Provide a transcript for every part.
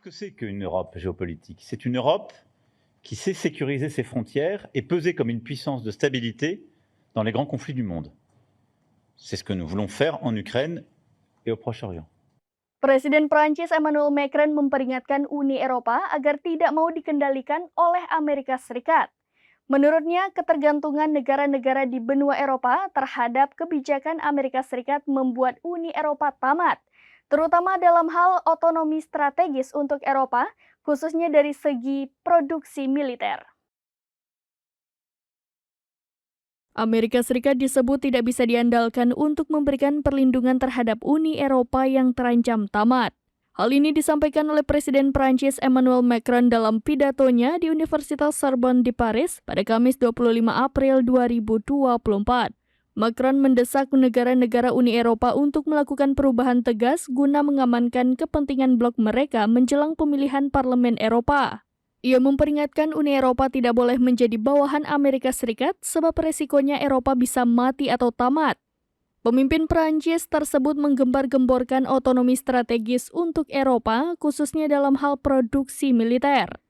que c'est qu'une Europe géopolitique? C'est une Europe qui sait sécuriser ses frontières et peser comme une puissance de stabilité dans les grands conflits du monde. C'est ce que nous voulons faire en Ukraine et au Proche-Orient. Presiden Prancis Emmanuel Macron memperingatkan Uni Eropa agar tidak mau dikendalikan oleh Amerika Serikat. Menurutnya, ketergantungan negara-negara di benua Eropa terhadap kebijakan Amerika Serikat membuat Uni Eropa tamat, terutama dalam hal otonomi strategis untuk Eropa, khususnya dari segi produksi militer. Amerika Serikat disebut tidak bisa diandalkan untuk memberikan perlindungan terhadap Uni Eropa yang terancam tamat. Hal ini disampaikan oleh Presiden Prancis Emmanuel Macron dalam pidatonya di Universitas Sorbonne di Paris pada Kamis 25 April 2024. Macron mendesak negara-negara Uni Eropa untuk melakukan perubahan tegas guna mengamankan kepentingan blok mereka menjelang pemilihan Parlemen Eropa. Ia memperingatkan Uni Eropa tidak boleh menjadi bawahan Amerika Serikat sebab resikonya Eropa bisa mati atau tamat. Pemimpin Prancis tersebut menggembar-gemborkan otonomi strategis untuk Eropa, khususnya dalam hal produksi militer.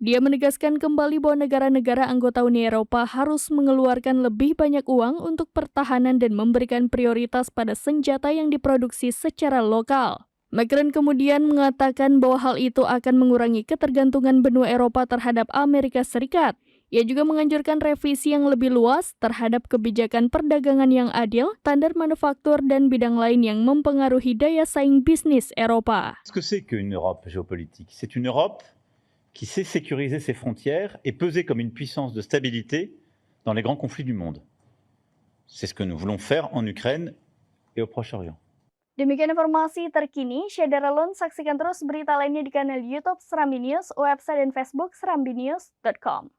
Dia menegaskan kembali bahwa negara-negara anggota Uni Eropa harus mengeluarkan lebih banyak uang untuk pertahanan dan memberikan prioritas pada senjata yang diproduksi secara lokal. Macron kemudian mengatakan bahwa hal itu akan mengurangi ketergantungan benua Eropa terhadap Amerika Serikat. Ia juga menganjurkan revisi yang lebih luas terhadap kebijakan perdagangan yang adil, standar manufaktur, dan bidang lain yang mempengaruhi daya saing bisnis Eropa. Qu'est-ce que c'est qu'une Europe géopolitique? C'est une Europe qui sait sécuriser ses frontières et peser comme une puissance de stabilité dans les grands conflits du monde. C'est ce que nous voulons faire en Ukraine et au Proche-Orient. Demikian informasi terkini, Syederalun saksikan terus berita lainnya di kanal YouTube Serambi News, website dan Facebook serambinews.com.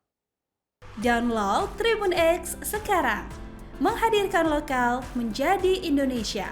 Download Tribun X sekarang, menghadirkan lokal menjadi Indonesia.